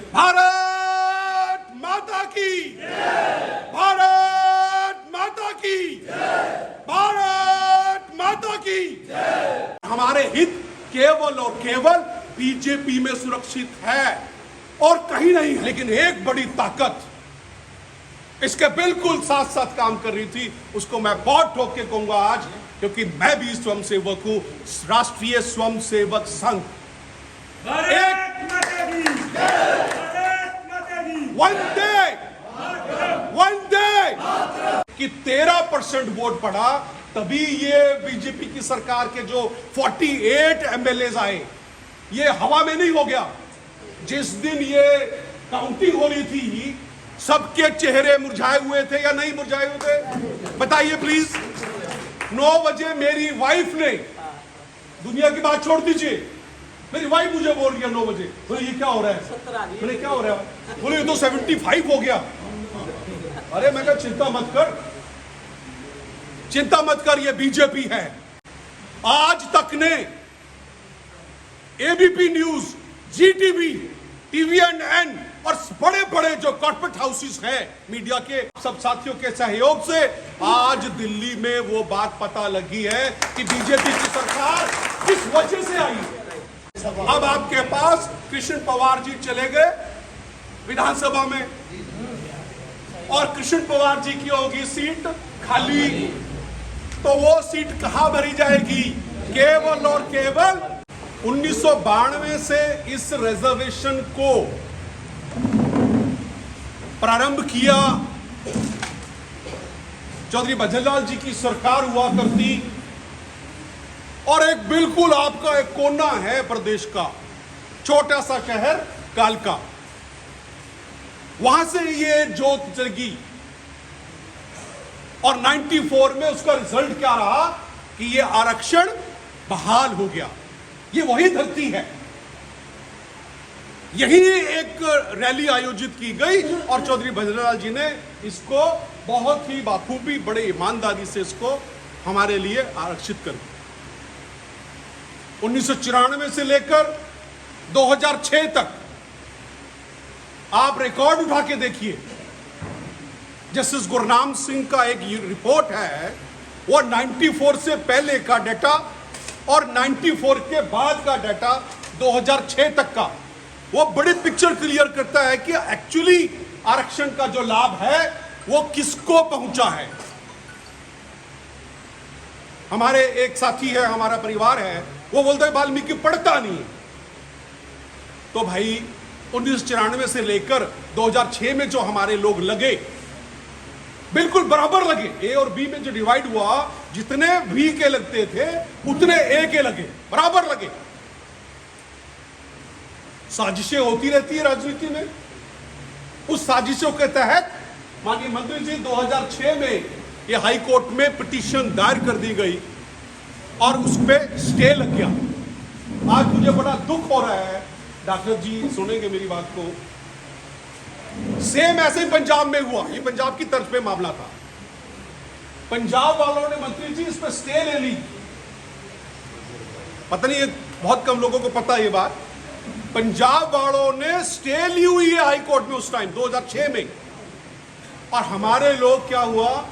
भारत माता की, भारत माता की, भारत माता की। हमारे हित केवल और केवल बीजेपी में सुरक्षित है और कहीं नहीं है। लेकिन एक बड़ी ताकत इसके बिल्कुल साथ साथ काम कर रही थी, उसको मैं बहुत ठोक के कहूंगा आज, क्योंकि मैं भी स्वयंसेवक हूं, राष्ट्रीय स्वयंसेवक संघ। वंदे कि 13% वोट पड़ा, तभी ये बीजेपी की सरकार के जो 48 एमएलए आए, ये हवा में नहीं हो गया। जिस दिन ये काउंटिंग हो रही थी, सबके चेहरे मुरझाए हुए थे या नहीं मुरझाए हुए थे? बताइए प्लीज। 9 बजे मेरी वाइफ ने, दुनिया की बात छोड़ दीजिए, मेरी वाइफ मुझे बोल रही है 9 बजे, बोले ये क्या हो रहा है? बोले क्या हो रहा है? बोले ये तो 75 हो गया। अरे मैं कहा चिंता मत कर, चिंता मत कर, ये बीजेपी है। आज तक ने एबीपी न्यूज, जीटीवी, टीवीएनएन और बड़े बड़े जो कॉर्पोरेट हाउसेस हैं मीडिया के, सब साथियों के सहयोग से आज दिल्ली में वो बात पता लगी है कि बीजेपी की सरकार किस वजह से आई है। अब आपके पास कृष्ण पवार जी चले गए विधानसभा में, और कृष्ण पवार जी की होगी सीट खाली, तो वो सीट कहां भरी जाएगी? केवल और केवल 1992 से इस रिजर्वेशन को प्रारंभ किया चौधरी भजनलाल जी की सरकार हुआ करती, और एक बिल्कुल आपका एक कोना है प्रदेश का, छोटा सा शहर कालका, वहां से ये जोत जगी। और 94 में उसका रिजल्ट क्या रहा कि ये आरक्षण बहाल हो गया। ये वही धरती है। यही एक रैली आयोजित की गई और चौधरी भजनलाल जी ने इसको बहुत ही बाखूबी, बड़े ईमानदारी से इसको हमारे लिए आरक्षित कर दिया। 1994 से लेकर 2006 तक आप रिकॉर्ड उठा के देखिए। जस्टिस गुरनाम सिंह का एक रिपोर्ट है, वो 94 से पहले का डाटा और 94 के बाद का डाटा 2006 तक का, वो बड़ी पिक्चर क्लियर करता है कि एक्चुअली आरक्षण का जो लाभ है वो किसको पहुंचा है। हमारे एक साथी है, हमारा परिवार है, वो बोलता है वाल्मीकि पढ़ता नहीं है। तो भाई 1994 से लेकर 2006 में जो हमारे लोग लगे, बिल्कुल बराबर लगे। ए और बी में जो डिवाइड हुआ, जितने बी के लगते थे उतने ए के लगे, बराबर लगे। साजिशें होती रहती है राजनीति में। उस साजिशों के तहत माननीय मंत्री जी 2006 में ये हाई कोर्ट में पिटीशन दायर कर दी गई और उस पर स्टे लग गया। आज मुझे बड़ा दुख हो रहा है, डॉक्टर जी सुनेंगे मेरी बात को, सेम ऐसे ही पंजाब में हुआ। ये पंजाब की तर्ज पे मामला था। पंजाब वालों ने मंत्री जी इस पर स्टे ले ली। पता नहीं, बहुत कम लोगों को पता है ये बात। पंजाब वालों ने स्टे ली हुई है हाई कोर्ट में उस टाइम 2006 में। और हमारे लोग क्या हुआ,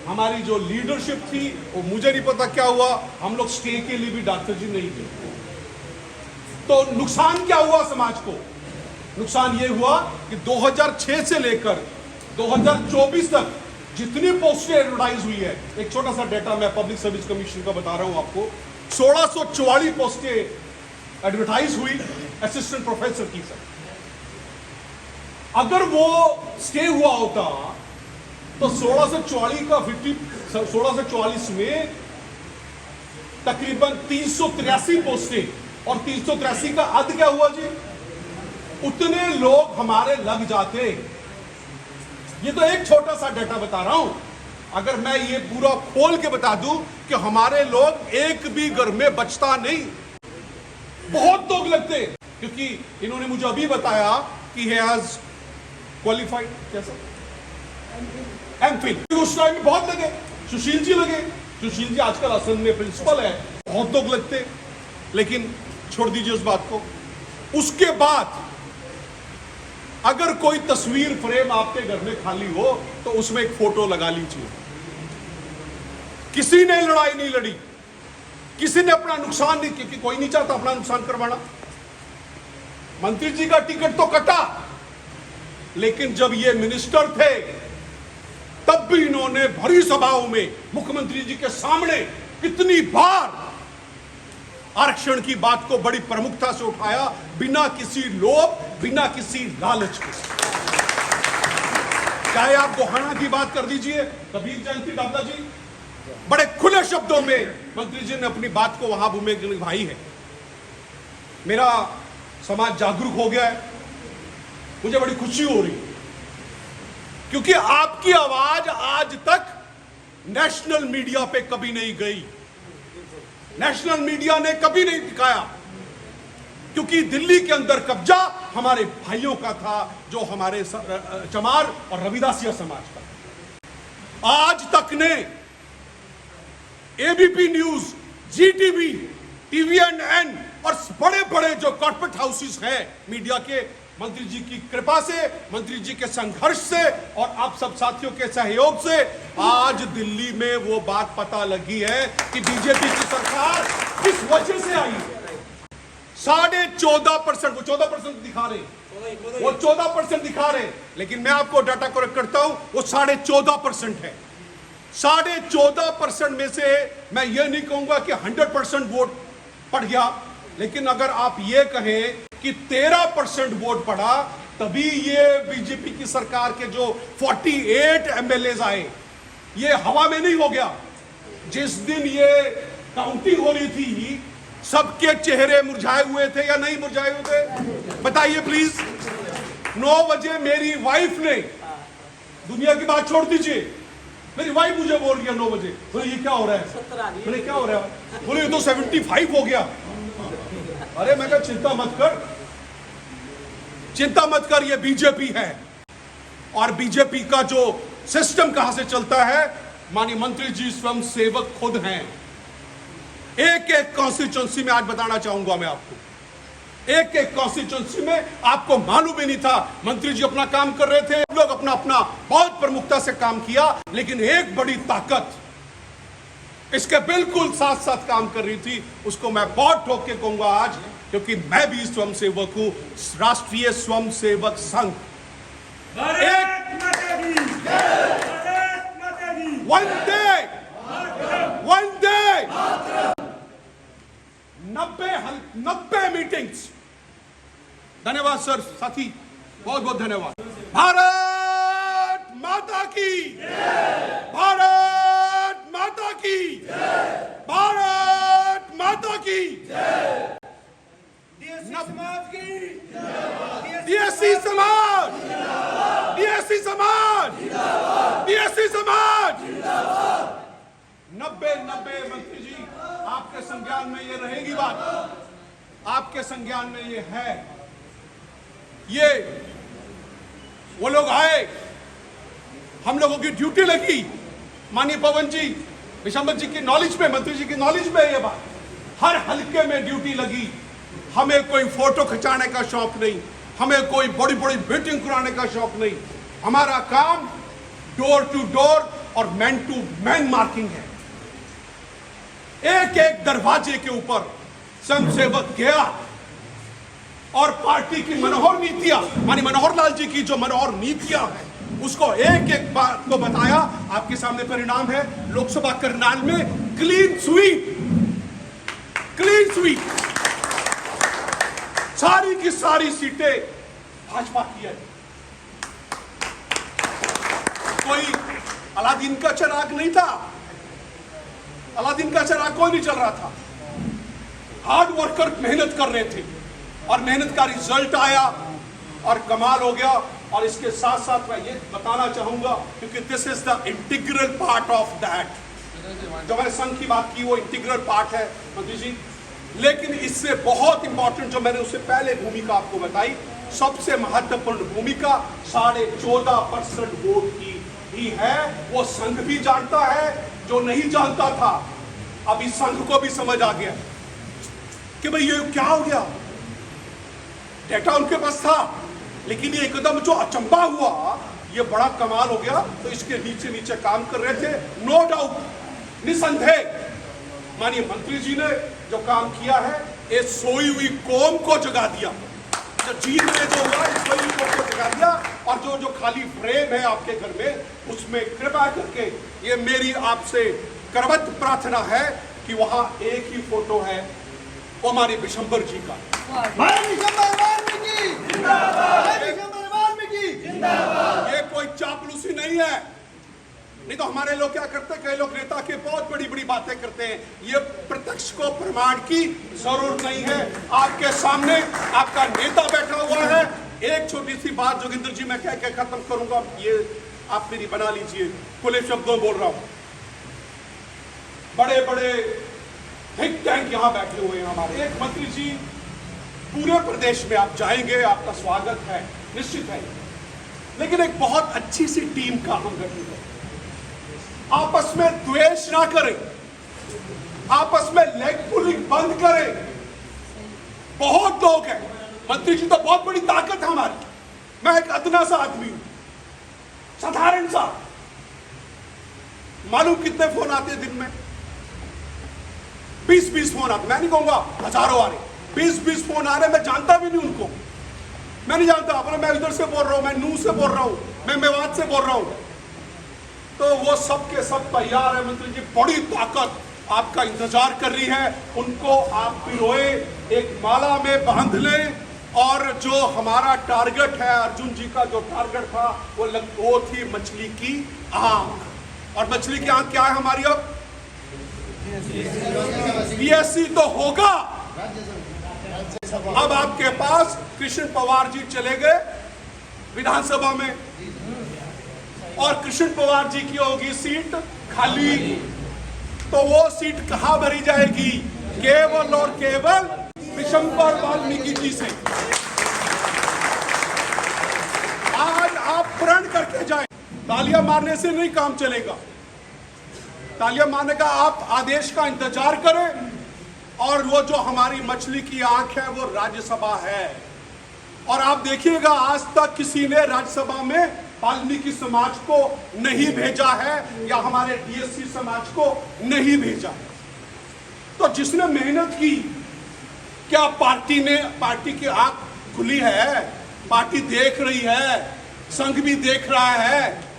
हमारी जो लीडरशिप थी, वो मुझे नहीं पता क्या हुआ, हम लोग स्टे के लिए भी डॉक्टर जी नहीं थे। तो नुकसान क्या हुआ समाज को? नुकसान ये हुआ कि 2006 से लेकर 2024 तक जितनी पोस्टें एडवर्टाइज हुई है, एक छोटा सा डेटा मैं पब्लिक सर्विस कमीशन का बता रहा हूं आपको, 1644 पोस्टें एडवर्टाइज हुई असिस्टेंट प्रोफेसर की। सर अगर वो स्टे हुआ होता तो 1644 में तकरीबन 383 पोस्टें, और 383 का अर्थ क्या हुआ जी? उतने लोग हमारे लग जाते। ये तो एक छोटा सा डाटा बता रहा हूं। अगर मैं ये पूरा खोल के बता दूं कि हमारे लोग एक भी घर में बचता नहीं, बहुत लोग लगते। क्योंकि इन्होंने मुझे अभी बताया कि he has qualified, कैसा एमफिल, उस टाइम में बहुत लगे। सुशील जी लगे, सुशील जी आजकल असम में प्रिंसिपल है, बहुत लोग लगते। लेकिन छोड़ दीजिए उस बात को। उसके बाद अगर कोई तस्वीर फ्रेम आपके घर में खाली हो तो उसमें एक फोटो लगा लीजिए। किसी ने लड़ाई नहीं लड़ी, किसी ने अपना नुकसान नहीं, क्योंकि कोई नहीं चाहता अपना नुकसान करवाना। मंत्री जी का टिकट तो कटा, लेकिन जब ये मिनिस्टर थे तब भी इन्होंने भरी सभाओं में मुख्यमंत्री जी के सामने कितनी बार आरक्षण की बात को बड़ी प्रमुखता से उठाया, बिना किसी लोभ, बिना किसी लालच के। चाहे आप गोहाना की बात कर दीजिए, कबीर जयंती दादा जी, बड़े खुले शब्दों में मंत्री जी ने अपनी बात को वहां भूमिका निभाई है। मेरा समाज जागरूक हो गया है, मुझे बड़ी खुशी हो रही है, क्योंकि आपकी आवाज आज तक नेशनल मीडिया पे कभी नहीं गई, नेशनल मीडिया ने कभी नहीं दिखाया, क्योंकि दिल्ली के अंदर कब्जा हमारे भाइयों का था, जो हमारे चमार और रविदासिया समाज का। आज तक ने एबीपी न्यूज, जीटीवी, TVNN और बड़े बड़े जो कॉर्पोरेट हाउसेस हैं मीडिया के, मंत्री जी की कृपा से, मंत्री जी के संघर्ष से और आप सब साथियों के सहयोग से आज दिल्ली में वो बात पता लगी है कि बीजेपी की सरकार किस वजह से आई है। 14.5%, वो 14% दिखा रहे, वो 14% दिखा रहे, लेकिन मैं आपको डाटा करेक्ट करता हूं, वो 14.5% है। 14.5% में से मैं ये नहीं कहूंगा कि 100% वोट पड़ गया, लेकिन अगर आप ये कहें कि 13% वोट पड़ा, तभी ये बीजेपी की सरकार के जो 48 MLAs आए, ये हवा में नहीं हो गया। जिस दिन ये काउंटिंग हो रही थी, सबके चेहरे मुरझाए हुए थे या नहीं मुरझाए हुए थे? बताइए प्लीज। 9 बजे मेरी वाइफ ने, दुनिया की बात छोड़ दीजिए, मेरी वाइफ मुझे बोल रही है 9 बजे, बोले ये क्या हो रहा है? बोले क्या हो रहा है? बोले ये तो 75 हो गया। अरे मैं कहा चिंता मत कर, चिंता मत कर, ये बीजेपी है। और बीजेपी का जो सिस्टम कहां से चलता है, माननीय मंत्री जी स्वयं सेवक खुद हैं। एक एक कॉन्स्टिट्यूंसी में आज बताना चाहूंगा मैं आपको, एक एक कॉन्स्टिट्यूंसी में आपको मालूम ही नहीं था, मंत्री जी अपना काम कर रहे थे, लोग अपना अपना बहुत प्रमुखता से काम किया, लेकिन एक बड़ी ताकत इसके बिल्कुल साथ साथ काम कर रही थी, उसको मैं बहुत ठोक के कहूंगा आज, क्योंकि मैं भी स्वयं सेवक हूं, राष्ट्रीय स्वयं सेवक संघ। वंदे 90 मीटिंग्स। धन्यवाद सर, साथी बहुत बहुत धन्यवाद। भारत माता की, भारत माता की, भारत माता की, समाज की, DSC समाज, DSC समाज, DSC समाज। 90 मंत्री जी, आपके संज्ञान में ये रहेगी बात, आपके संज्ञान में ये है। ये वो लोग आए, हम लोगों की ड्यूटी लगी, माननीय पवन जी, विशंबर जी की नॉलेज में, मंत्री जी की नॉलेज में ये बात, हर हल्के में ड्यूटी लगी। हमें कोई फोटो खिंचाने का शौक नहीं, हमें कोई बड़ी बड़ी मीटिंग कराने का शौक नहीं, हमारा काम डोर टू डोर और मैन टू मैन मार्किंग है। एक एक दरवाजे के ऊपर संघ सेवक गया और पार्टी की मनोहर नीतियां, माननीय मनोहर लाल जी की जो मनोहर नीतियां हैं, उसको एक एक बात को बताया। आपके सामने परिणाम है, लोकसभा करनाल में क्लीन स्वीप, क्लीन स्वीप, सारी की सारी सीटें भाजपा की है। कोई अलादीन का चिराग नहीं था, अलादीन का चिराग कोई नहीं चल रहा था। हार्ड वर्कर मेहनत कर रहे थे और मेहनत का रिजल्ट आया और कमाल हो गया। और इसके साथ साथ मैं ये बताना चाहूंगा, क्योंकि this is the integral part of that, जो मैंने संघ की बात की वो इंटीग्रल पार्ट है मंत्री जी, लेकिन इससे बहुत इंपॉर्टेंट जो मैंने उससे पहले भूमिका आपको बताई, सबसे महत्वपूर्ण भूमिका 14.5% वोट की ही है। वो संघ भी जानता है, जो नहीं जानता था अभी संघ को भी समझ आ गया कि भाई ये क्या हो गया। डेटा उनके पास था, लेकिन ये एकदम जो अचंबा हुआ, ये बड़ा कमाल हो गया। तो इसके नीचे नीचे काम कर रहे थे, नो डाउट, निसंदेह माननीय मंत्री जी ने जो काम किया है, ये सोई हुई कौम को जगा दिया। जो जीत में जो हुआ, इस सोई हुई कौम को जगा दिया। और जो खाली फ्रेम है आपके घर में, उसमें कृपा करके ये मेरी आपसे करवत प्रार्थना है कि वहां एक ही फोटो है, वो हमारे बिशंबर जी का। ये कोई चापलूसी नहीं है, नहीं तो हमारे लोग क्या करते, कई लोग नेता के बहुत बड़ी बड़ी बातें करते हैं। ये प्रत्यक्ष को प्रमाण की जरूरत नहीं है। आपके सामने आपका नेता बैठा हुआ है। एक छोटी सी बात जोगिंदर जी मैं कह के खत्म करूंगा, ये आप मेरी बना लीजिए, खुले शब्दों बोल रहा हूं। बड़े बड़े थिंक टैंक यहां बैठे हुए हैं हमारे। एक मंत्री जी, पूरे प्रदेश में आप जाएंगे, आपका स्वागत है, निश्चित है, लेकिन एक बहुत अच्छी सी टीम का हम गठन करें। आपस में द्वेष ना करें, आपस में लेग पुलिंग बंद करें। बहुत लोग हैं, मंत्री जी तो बहुत बड़ी ताकत है हमारी, मैं एक अदना सा आदमी हूं, साधारण सा। मालूम कितने फोन आते हैं दिन में? 20-20 फोन आते, मैं नहीं कहूंगा हजारों आ रहे, 20-20 फोन आ रहे। मैं जानता भी नहीं उनको, मैं नहीं जानता। बोले मैं इधर से बोल रहा हूं, मैं नूह से बोल रहा हूं, मैं मेवात से बोल रहा हूं। तो वो सब के सब तैयार है मंत्री जी, बड़ी ताकत आपका इंतजार कर रही है। उनको आप पिरोए एक माला में बांध लें। और जो हमारा टारगेट है, अर्जुन जी का जो टारगेट था, वो थी मछली की आंख। और मछली की आंख क्या है हमारी? अब बीएससी तो होगा। अब आपके पास कृष्ण पवार जी चले गए विधानसभा में, और कृष्ण पवार जी की होगी सीट खाली। तो वो सीट कहां भरी जाएगी? केवल और केवल बिशंबर वाल्मीकि जी से। आज आप प्रण करके जाएं, तालियां मारने से नहीं काम चलेगा। तालियां मारने का आप आदेश का इंतजार करें। और वो जो हमारी मछली की आंख है, वो राज्यसभा है। और आप देखिएगा, आज तक किसी ने राज्यसभा में वाल्मीकि समाज को नहीं भेजा है, या हमारे डीएससी समाज को नहीं भेजा है। तो जिसने मेहनत की, क्या पार्टी की आंख खुली है? पार्टी देख रही है, संघ भी देख रहा है।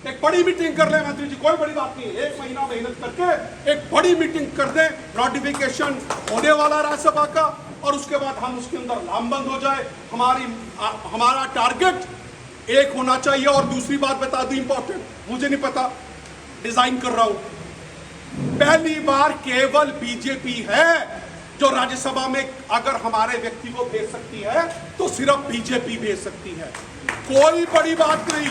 एक बड़ी मीटिंग कर ले मंत्री जी, कोई बड़ी बात नहीं है। 1 महीना मेहनत करके एक बड़ी मीटिंग कर दे, नोटिफिकेशन होने वाला राज्यसभा का, और उसके बाद हम उसके अंदर लामबंद हो जाए। हमारा टारगेट एक होना चाहिए। और दूसरी बात बता दूं, इंपॉर्टेंट, मुझे नहीं पता, डिजाइन कर रहा हूं। पहली बार केवल बीजेपी है जो राज्यसभा में अगर हमारे व्यक्ति को भेज सकती है, तो सिर्फ बीजेपी भेज सकती है, कोई बड़ी बात नहीं।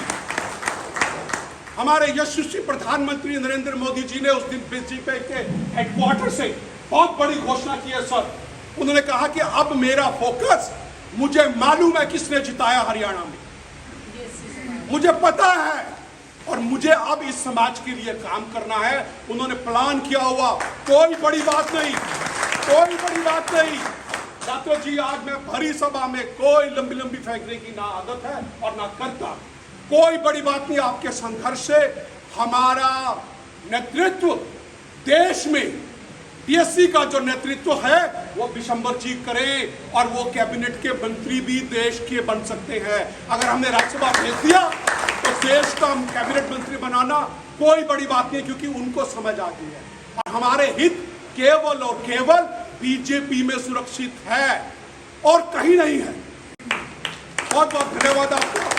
हमारे यशस्वी प्रधानमंत्री नरेंद्र मोदी जी ने उस दिन बीजेपी के हेडक्वार्टर से बहुत बड़ी घोषणा की है सर। उन्होंने कहा कि अब मेरा फोकस, मुझे मालूम है किसने जिताया हरियाणा में, मुझे पता है, और मुझे अब इस समाज के लिए काम करना है। उन्होंने प्लान किया हुआ, कोई बड़ी बात नहीं, कोई बड़ी बात नहीं। डॉक्टर जी, आज मैं भरी सभा में कोई लंबी लंबी फेंकने की ना आदत है और ना करता, कोई बड़ी बात नहीं। आपके संघर्ष से हमारा नेतृत्व देश में, बीएससी का जो नेतृत्व है, वो बिशंबर जी करें, और वो कैबिनेट के मंत्री भी देश के बन सकते हैं। अगर हमने राज्यसभा भेज दिया तो देश का कैबिनेट मंत्री बनाना कोई बड़ी बात नहीं, क्योंकि उनको समझ आ गई है। और हमारे हित केवल और केवल बीजेपी में सुरक्षित है और कहीं नहीं है। बहुत बहुत धन्यवाद आपको।